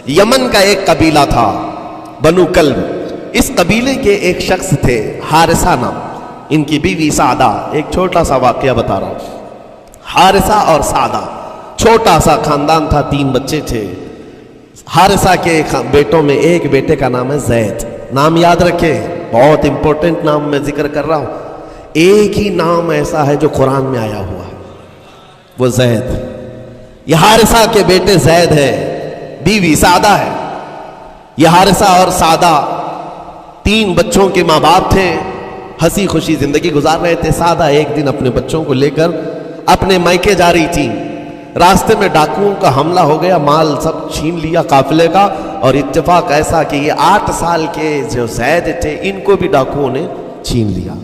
یمن کا ایک قبیلہ تھا بنو کلب. اس قبیلے کے ایک شخص تھے حارثہ نام، ان کی بیوی سعدہ. ایک چھوٹا سا واقعہ بتا رہا ہوں. حارثہ اور سعدہ چھوٹا سا خاندان تھا، 3 بچے تھے. حارثہ کے بیٹوں میں ایک بیٹے کا نام ہے زید. نام یاد رکھے، بہت امپورٹنٹ نام میں ذکر کر رہا ہوں. ایک ہی نام ایسا ہے جو قرآن میں آیا ہوا ہے، وہ زید. یہ حارثہ کے بیٹے زید ہے، بیوی سعدہ ہے. یہ حارثہ اور سعدہ 3 بچوں کے ماں باپ تھے، ہنسی خوشی زندگی گزار رہے تھے. سعدہ ایک دن اپنے بچوں کو لے کر اپنے مائکے جا رہی تھی. راستے میں ڈاکوؤں کا حملہ ہو گیا، مال سب چھین لیا قافلے کا. اور اتفاق ایسا کہ یہ 8 سال کے جو زید تھے ان کو بھی ڈاکوؤں نے چھین لیا.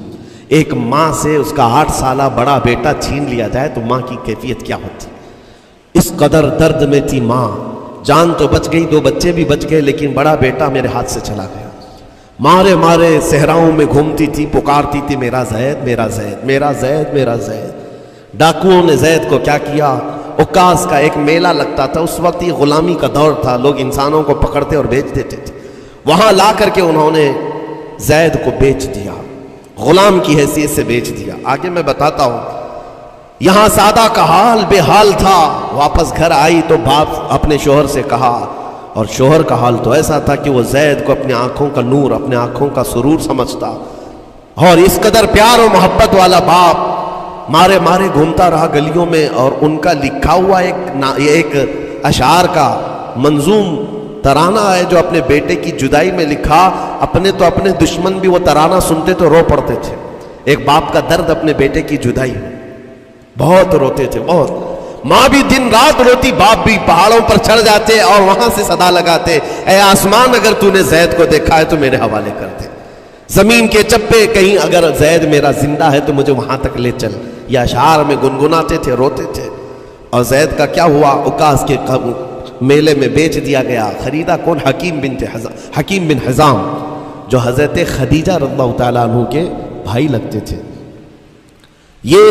ایک ماں سے اس کا 8 سالہ بڑا بیٹا چھین لیا جائے تو ماں کی کیفیت کیا ہوتی. اس قدر درد میں تھی ماں. جان تو بچ گئی، 2 بچے بھی بچ گئے، لیکن بڑا بیٹا میرے ہاتھ سے چلا گیا. مارے مارے صحراؤں میں گھومتی تھی، پکارتی تھی میرا زید میرا زید میرا زید میرا زید. ڈاکوؤں نے زید کو کیا کیا، عکاظ کا ایک میلہ لگتا تھا. اس وقت یہ غلامی کا دور تھا، لوگ انسانوں کو پکڑتے اور بیچ دیتے تھے. وہاں لا کر کے انہوں نے زید کو بیچ دیا، غلام کی حیثیت سے بیچ دیا. آگے میں بتاتا ہوں. یہاں سعدہ کا حال بے حال تھا. واپس گھر آئی تو باپ اپنے شوہر سے کہا، اور شوہر کا حال تو ایسا تھا کہ وہ زید کو اپنی آنکھوں کا نور، اپنے آنکھوں کا سرور سمجھتا. اور اس قدر پیار و محبت والا باپ مارے مارے گھومتا رہا گلیوں میں. اور ان کا لکھا ہوا ایک اشعار کا منظوم ترانہ ہے جو اپنے بیٹے کی جدائی میں لکھا. اپنے دشمن بھی وہ ترانہ سنتے تو رو پڑتے تھے. ایک باپ کا درد اپنے بیٹے کی جدائی، بہت روتے تھے بہت. ماں بھی دن رات روتی، باپ بھی پہاڑوں پر چڑھ جاتے اور وہاں سے صدا لگاتے، اے آسمان اگر تو نے زید کو دیکھا ہے تو میرے حوالے کر دے. زمین کے چپے کہیں اگر زید میرا زندہ ہے تو مجھے وہاں تک لے چل. یہ اشعار میں گنگناتے تھے، روتے تھے. اور زید کا کیا ہوا، عکاظ کے میلے میں بیچ دیا گیا. خریدا کون؟ حکیم بن حزام، جو حضرت خدیجہ رضی اللہ تعالیٰ عنہ کے بھائی لگتے تھے. یہ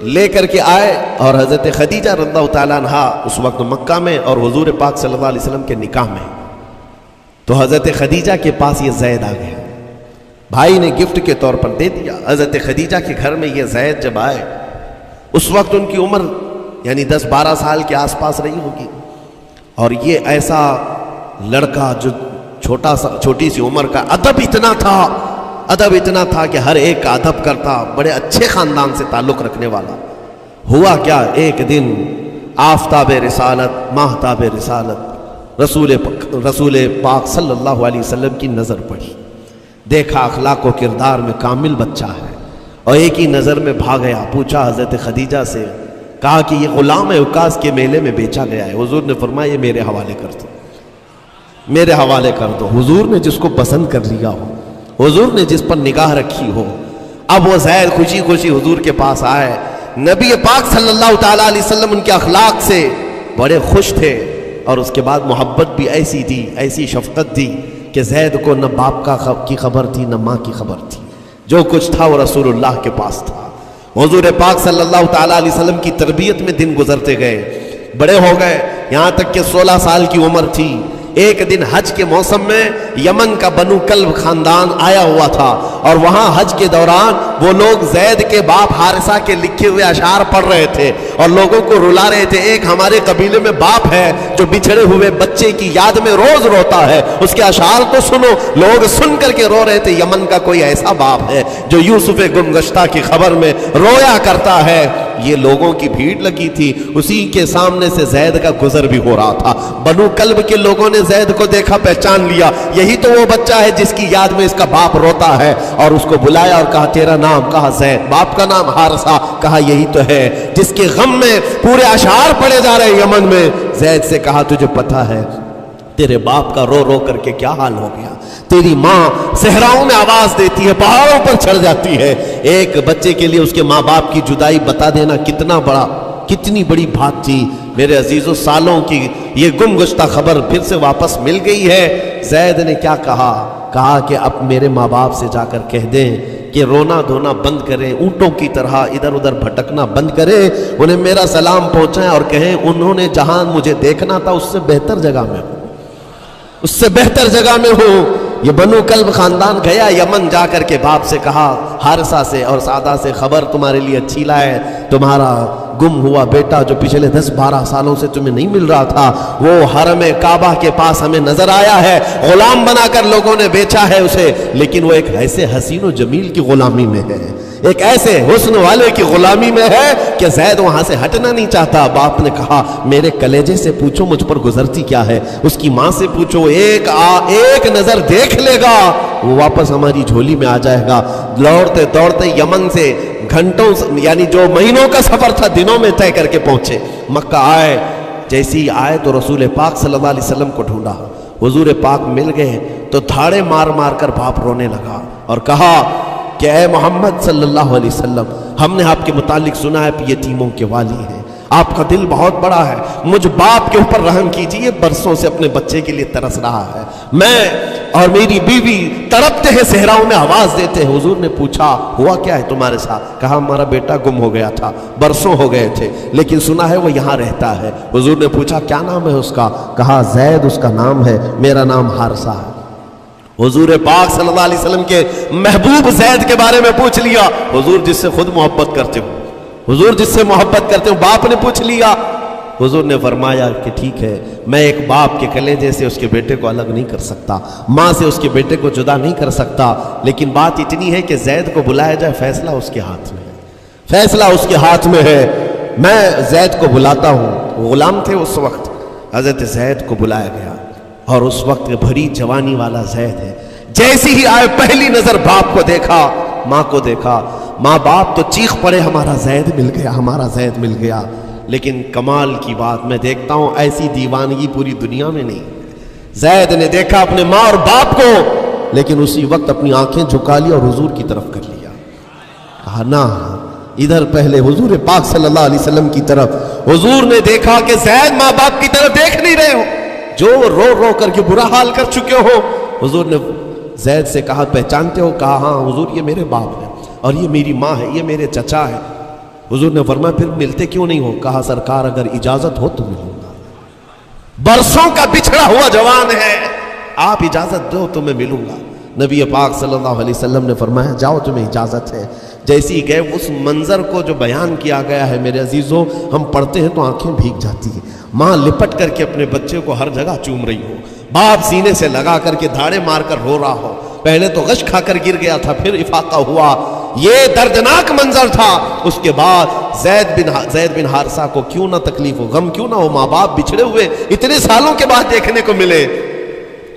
لے کر کے آئے اور حضرت خدیجہ رضی اللہ تعالیٰ عنہ اس وقت مکہ میں اور حضور پاک صلی اللہ علیہ وسلم کے نکاح میں. تو حضرت خدیجہ کے پاس یہ زید آ گیا. بھائی نے گفٹ کے طور پر دے دیا. حضرت خدیجہ کے گھر میں یہ زید جب آئے، اس وقت ان کی عمر یعنی 10-12 سال کے آس پاس رہی ہوگی. اور یہ ایسا لڑکا جو چھوٹی سی عمر کا، ادب اتنا تھا کہ ہر ایک کا ادب کرتا، بڑے اچھے خاندان سے تعلق رکھنے والا. ہوا کیا، ایک دن آفتاب رسالت، ماہتاب رسالت رسول پاک صلی اللہ علیہ وسلم کی نظر پڑی. دیکھا اخلاق و کردار میں کامل بچہ ہے، اور ایک ہی نظر میں بھاگ گیا. پوچھا حضرت خدیجہ سے، کہا کہ یہ غلام عکاظ کے میلے میں بیچا گیا ہے. حضور نے فرمایا یہ میرے حوالے کر دو، میرے حوالے کر دو. حضور نے جس کو پسند کر لیا ہو، حضور نے جس پر نگاہ رکھی ہو. اب وہ زید خوشی خوشی حضور کے پاس آئے. نبی پاک صلی اللہ تعالیٰ علیہ وسلم ان کے اخلاق سے بڑے خوش تھے، اور اس کے بعد محبت بھی ایسی دی، ایسی شفقت دی کہ زید کو نہ باپ کی خبر تھی نہ ماں کی خبر تھی. جو کچھ تھا وہ رسول اللہ کے پاس تھا. حضور پاک صلی اللہ تعالیٰ علیہ وسلم کی تربیت میں دن گزرتے گئے، بڑے ہو گئے، یہاں تک کہ 16 سال کی عمر تھی. ایک دن حج کے موسم میں یمن کا بنو کلب خاندان آیا ہوا تھا، اور وہاں حج کے دوران وہ لوگ زید کے باپ حارثہ کے لکھے ہوئے اشعار پڑھ رہے تھے اور لوگوں کو رلا رہے تھے. ایک ہمارے قبیلے میں باپ ہے جو بچھڑے ہوئے بچے کی یاد میں روز روتا ہے، اس کے اشعار تو سنو. لوگ سن کر کے رو رہے تھے، یمن کا کوئی ایسا باپ ہے جو یوسف گمگشتہ کی خبر میں رویا کرتا ہے. یہ لوگوں کی بھیڑ لگی تھی، اسی کے سامنے سے زید کا گزر بھی ہو رہا تھا. بنو کلب کے لوگوں نے زید کو دیکھا، پہچان لیا، یہی تو وہ بچہ ہے جس کی یاد میں اس کا باپ روتا ہے. اور اس کو بلایا اور کہا تیرا نام؟ کہا زید. باپ کا نام حارثہ. کہا یہی تو ہے جس کے غم میں پورے اشعار پڑے جا رہے یمن میں. زید سے کہا تجھے پتہ ہے تیرے باپ کا رو رو کر کے کیا حال ہو گیا؟ تیری ماں صحراؤں میں آواز دیتی ہے، پہاڑوں پر چڑھ جاتی ہے. ایک بچے کے لیے اس کے ماں باپ کی جدائی بتا دینا کتنی بڑی بات تھی. میرے عزیزوں، سالوں کی یہ گم گشتہ خبر پھر سے واپس مل گئی ہے. زید نے کیا کہا کہ اب میرے ماں باپ سے جا کر کہہ دیں کہ رونا دھونا بند کریں، اونٹوں کی طرح ادھر ادھر بھٹکنا بند کریں، انہیں میرا سلام پہنچائیں اور کہیں انہوں نے جہاں مجھے دیکھنا تھا اس سے بہتر جگہ میں ہوں. اس سے بہتر جگہ میں ہوں. یہ بنو کلب خاندان گیا یمن، جا کر کے باپ سے کہا حارثہ سے اور سعدہ سے، خبر تمہارے لیے اچھی لائے، تمہارا گم ہوا بیٹا جو پچھلے 10-12 سالوں سے تمہیں نہیں مل رہا تھا، وہ حرم کعبہ کے پاس ہمیں نظر آیا ہے، غلام بنا کر لوگوں نے بیچا ہے اسے، لیکن وہ ایک ایسے حسین و جمیل کی غلامی میں ہے، ایک ایسے حسن والے کی غلامی میں ہے کہ زید وہاں سے ہٹنا نہیں چاہتا. باپ نے کہا میرے کلیجے سے پوچھو مجھ پر گزرتی کیا ہے، اس کی ماں سے پوچھو، ایک نظر دیکھ لے گا وہ واپس ہماری جھولی میں آ جائے گا. دوڑتے دوڑتے یمن سے گھنٹوں یعنی جو مہینوں کا سفر تھا دنوں میں طے کر کے پہنچے. مکہ آئے، جیسی آئے تو رسول پاک صلی اللہ علیہ وسلم کو ڈھونڈا. حضور پاک مل گئے تو دھاڑے مار مار کر باپ رونے لگا اور کہا کہ اے محمد صلی اللہ علیہ وسلم، ہم نے آپ کے متعلق سنا ہے کہ یتیموں کے والی ہیں، آپ کا دل بہت بڑا ہے، مجھ باپ کے اوپر رحم کیجئے، برسوں سے اپنے بچے کے لیے ترس رہا ہے، میں اور میری بیوی تڑپتے ہیں، صحراؤں میں آواز دیتے ہیں. حضور نے پوچھا ہوا کیا ہے تمہارے ساتھ؟ کہا ہمارا بیٹا گم ہو گیا تھا، برسوں ہو گئے تھے، لیکن سنا ہے وہ یہاں رہتا ہے. حضور نے پوچھا کیا نام ہے اس کا؟ کہا زید اس کا نام ہے، میرا نام حارثہ ہے. حضور پاک صلی اللہ علیہ وسلم کے محبوب زید کے بارے میں پوچھ لیا. حضور جس سے خود محبت کرتے ہو، حضور جس سے محبت کرتے ہو، باپ نے پوچھ لیا. حضور نے فرمایا کہ ٹھیک ہے، میں ایک باپ کے کلیجے سے اس کے بیٹے کو الگ نہیں کر سکتا، ماں سے اس کے بیٹے کو جدا نہیں کر سکتا، لیکن بات اتنی ہے کہ زید کو بلایا جائے، فیصلہ اس کے ہاتھ میں ہے، فیصلہ اس کے ہاتھ میں ہے. میں زید کو بلاتا ہوں. غلام تھے اس وقت، حضرت زید کو بلایا گیا اور اس وقت بھری جوانی والا زید ہے. جیسی ہی آئے پہلی نظر باپ کو دیکھا، ماں کو دیکھا، ماں باپ تو چیخ پڑے ہمارا زید مل گیا، ہمارا زید مل گیا. لیکن کمال کی بات میں دیکھتا ہوں ایسی دیوانگی پوری دنیا میں نہیں. زید نے دیکھا اپنے ماں اور باپ کو، لیکن اسی وقت اپنی آنکھیں جھکا لی اور حضور کی طرف کر لیا. کہا نہ، ادھر پہلے حضور پاک صلی اللہ علیہ وسلم کی طرف. حضور نے دیکھا کہ زید ماں باپ کی طرف دیکھ نہیں رہے ہو، جو رو رو کر کے برا حال کر چکے ہو. حضور نے زید سے کہا پہچانتے ہو؟ کہا ہاں حضور یہ میرے باپ ہیں اور یہ میری ماں ہے، یہ میرے چچا ہے. حضور نے فرمایا پھر ملتے کیوں نہیں ہو؟ کہا سرکار اگر اجازت ہو تو ملوں گا، برسوں کا بچھڑا ہوا جوان ہے، آپ اجازت دو تو میں ملوں گا. نبی پاک صلی اللہ علیہ وسلم نے فرمایا جاؤ تمہیں اجازت ہے. جیسی گئے اس منظر کو جو بیان کیا گیا ہے میرے عزیزوں، ہم پڑھتے ہیں تو آنکھیں بھیگ جاتی ہیں. ماں لپٹ کر کے اپنے بچے کو ہر جگہ چوم رہی ہو، باپ سینے سے لگا کر کے دھاڑے مار کر رو رہا ہو، پہلے تو غش کھا کر گر گیا تھا، پھر افاقہ ہوا. یہ دردناک منظر تھا. اس کے بعد زید بن حارثہ کو کیوں نہ تکلیف ہو، غم کیوں نہ ہو، ماں باپ بچھڑے ہوئے اتنے سالوں کے بعد دیکھنے کو ملے،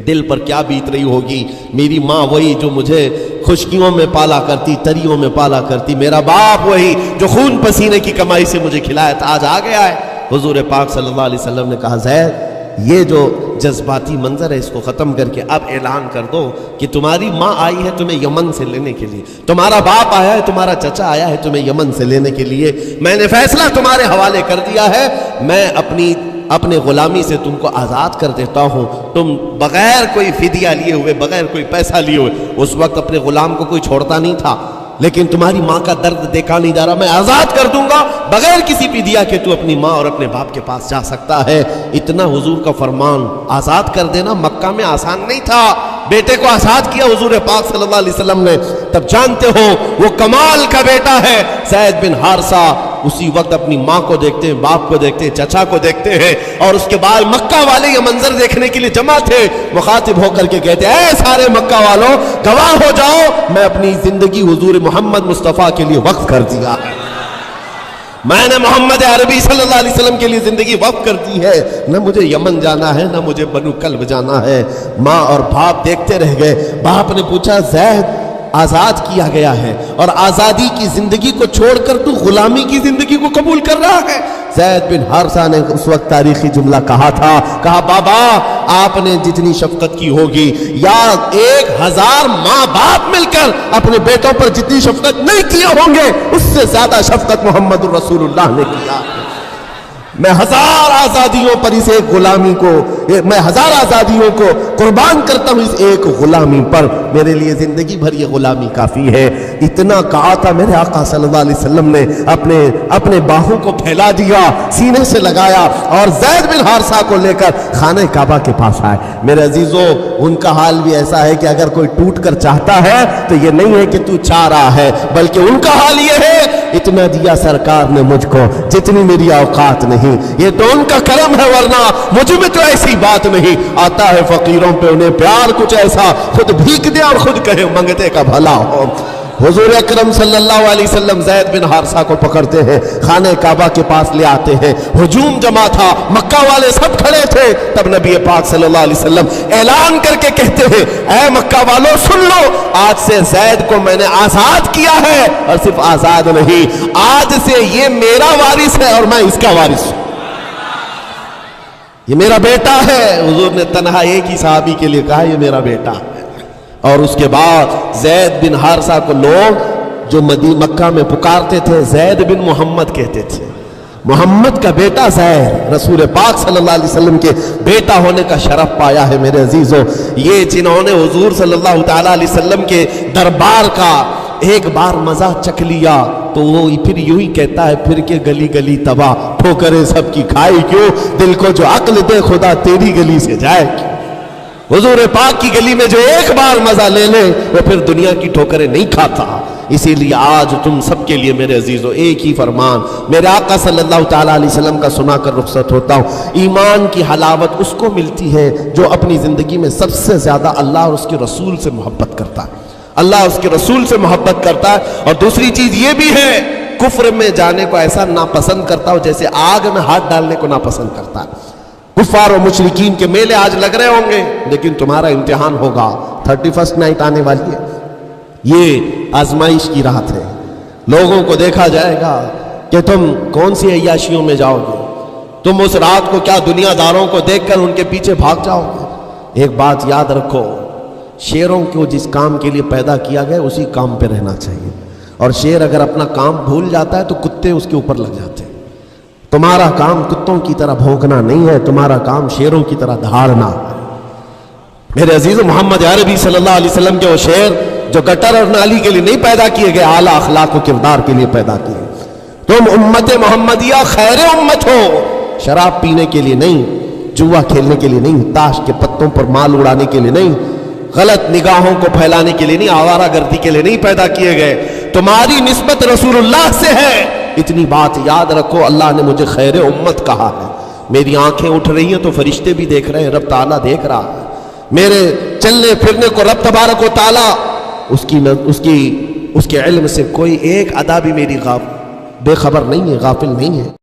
دل پر کیا بیت رہی ہوگی. میری ماں وہی جو مجھے خشکیوں میں پالا کرتی، تریوں میں پالا کرتی، میرا باپ وہی جو خون پسینے کی کمائی سے مجھے کھلایا تھا، آج آ گیا ہے. حضور پاک صلی اللہ علیہ وسلم نے کہا زید یہ جو جذباتی منظر ہے اس کو ختم کر کے اب اعلان کر دو کہ تمہاری ماں آئی ہے تمہیں یمن سے لینے کے لیے، تمہارا باپ آیا ہے، تمہارا چچا آیا ہے تمہیں یمن سے لینے کے لیے، میں نے فیصلہ تمہارے حوالے کر دیا ہے، میں اپنے غلامی سے تم کو آزاد کر دیتا ہوں. تم بغیر کوئی فدیہ لیے ہوئے، بغیر کوئی پیسہ لیے ہوئے، اس وقت اپنے غلام کو کوئی چھوڑتا نہیں تھا، لیکن تمہاری ماں کا درد دیکھا نہیں جا رہا، میں آزاد کر دوں گا بغیر کسی فدیہ کے، تو اپنی ماں اور اپنے باپ کے پاس جا سکتا ہے. اتنا حضور کا فرمان. آزاد کر دینا مکہ میں آسان نہیں تھا. بیٹے کو آزاد کیا حضور پاک صلی اللہ علیہ وسلم نے، تب جانتے ہو وہ کمال کا بیٹا ہے زید بن حارثہ. اسی وقت اپنی ماں کو دیکھتے ہیں، باپ کو دیکھتے ہیں، چچا کو دیکھتے ہیں، اور اس کے بعد مکہ والے یہ منظر دیکھنے کے لیے جمع تھے. مخاطب ہو کر کے کہتے ہیں اے سارے مکہ والوں گواہ ہو جاؤ، میں اپنی زندگی حضور محمد مصطفیٰ کے لیے وقف کر دیا ہے، میں نے محمد عربی صلی اللہ علیہ وسلم کے لیے زندگی وقف کر دی ہے. نہ مجھے یمن جانا ہے، نہ مجھے بنو کلب جانا ہے. ماں اور باپ دیکھتے رہ گئے. باپ نے پوچھا زید آزاد کیا گیا ہے اور آزادی کی زندگی کو چھوڑ کر تو غلامی کی زندگی کو قبول کر رہا ہے؟ زید بن حارثہ نے اس وقت تاریخی جملہ کہا تھا، کہا بابا آپ نے جتنی شفقت کی ہوگی یا 1000 ماں باپ مل کر اپنے بیٹوں پر جتنی شفقت نہیں کیے ہوں گے، اس سے زیادہ شفقت محمد الرسول اللہ نے کیا. میں ہزار آزادیوں پر اس ایک غلامی کو، میں ہزار آزادیوں کو قربان کرتا ہوں اس ایک غلامی پر، میرے لیے زندگی بھر یہ غلامی کافی ہے۔ اتنا کہا تھا میرے آقا صلی اللہ علیہ وسلم نے اپنے باہوں کو پھیلا دیا، سینے سے لگایا اور زید بن حارثہ کو لے کر خانہ کعبہ کے پاس آئے۔ میرے عزیزو، ان کا حال بھی ایسا ہے کہ اگر کوئی ٹوٹ کر چاہتا ہے تو یہ نہیں ہے کہ تو چاہ رہا ہے، بلکہ ان کا حال یہ ہے اتنا دیا سرکار نے مجھ کو جتنی میری اوقات نہیں، یہ تو ان کا کرم ہے، ورنہ مجھ میں تو ایسی بات نہیں۔ آتا ہے فقیروں پہ انہیں پیار کچھ ایسا، خود بھیک دے اور خود کہے منگتے کا بھلا ہو۔ حضور اکرم صلی اللہ علیہ وسلم زید بن حارثہ کو پکڑتے ہیں، خانہ کعبہ کے پاس لے آتے ہیں۔ ہجوم جمع تھا، مکہ والے سب کھڑے تھے، تب نبی پاک صلی اللہ علیہ وسلم اعلان کر کے کہتے ہیں، اے مکہ والوں سن لو، آج سے زید کو میں نے آزاد کیا ہے، اور صرف آزاد نہیں، آج سے یہ میرا وارث ہے اور میں اس کا وارث ہوں، یہ میرا بیٹا ہے۔ حضور نے تنہا ایک ہی صحابی کے لیے کہا یہ میرا بیٹا ہے۔ اور اس کے بعد زید بن حارثہ کو لوگ جو مکہ میں پکارتے تھے زید بن محمد کہتے تھے، محمد کا بیٹا زید، رسول پاک صلی اللہ علیہ وسلم کے بیٹا ہونے کا شرف پایا ہے۔ میرے عزیزو، یہ جنہوں نے حضور صلی اللہ تعالیٰ علیہ وسلم کے دربار کا ایک بار مزہ چکھ لیا تو وہ پھر یوں ہی کہتا ہے پھر کے گلی گلی تباہ، ٹھوکریں سب کی کھائی کیوں، دل کو جو عقل دے خدا تیری گلی سے جائے کیوں۔ حضور پاک کی گلی میں جو ایک بار مزہ لے لے وہ پھر دنیا کی ٹھوکریں نہیں کھاتا۔ اسی لیے آج تم سب کے لیے میرے عزیزو ایک ہی فرمان میرے آقا صلی اللہ تعالیٰ علیہ وسلم کا سنا کر رخصت ہوتا ہوں۔ ایمان کی حلاوت اس کو ملتی ہے جو اپنی زندگی میں سب سے زیادہ اللہ اور اس کے رسول سے محبت کرتا ہے، اللہ اس کے رسول سے محبت کرتا ہے۔ اور دوسری چیز یہ بھی ہے، کفر میں جانے کو ایسا ناپسند کرتا ہو جیسے آگ میں ہاتھ ڈالنے کو ناپسند کرتا ہے۔ کفار و مشرکین کے میلے آج لگ رہے ہوں گے، لیکن تمہارا امتحان ہوگا، 31 نائٹ آنے والی ہے، یہ آزمائش کی رات ہے۔ لوگوں کو دیکھا جائے گا کہ تم کون سی عیاشیوں میں جاؤ گے، تم اس رات کو کیا دنیا داروں کو دیکھ کر ان کے پیچھے بھاگ جاؤ گے۔ ایک بات یاد رکھو، شیروں کو جس کام کے لیے پیدا کیا گیا اسی کام پہ رہنا چاہیے، اور شیر اگر اپنا کام بھول جاتا ہے تو کتے اس کے اوپر لگ جاتے ہیں۔ تمہارا کام کتوں کی طرح بھونکنا نہیں ہے، تمہارا کام شیروں کی طرح دھاڑنا ہے۔ میرے عزیز، محمد عربی صلی اللہ علیہ وسلم کے وہ شیر جو گٹر اور نالی کے لیے نہیں پیدا کیے گئے، اعلیٰ اخلاق و کردار کے لیے پیدا کیے۔ تم امت محمدیہ خیر امت ہو، شراب پینے کے لیے نہیں، جوا کھیلنے کے لیے نہیں، تاش کے پتوں پر مال اڑانے کے لیے نہیں، غلط نگاہوں کو پھیلانے کے لیے نہیں، آوارہ گردی کے لیے نہیں پیدا کیے گئے۔ تمہاری نسبت رسول اللہ سے ہے، اتنی بات یاد رکھو۔ اللہ نے مجھے خیر امت کہا ہے، میری آنکھیں اٹھ رہی ہیں تو فرشتے بھی دیکھ رہے ہیں، رب تعالیٰ دیکھ رہا ہے میرے چلنے پھرنے کو، رب تبارک و تعالیٰ اس کے علم سے کوئی ایک ادا بھی میری بے خبر نہیں ہے، غافل نہیں ہے۔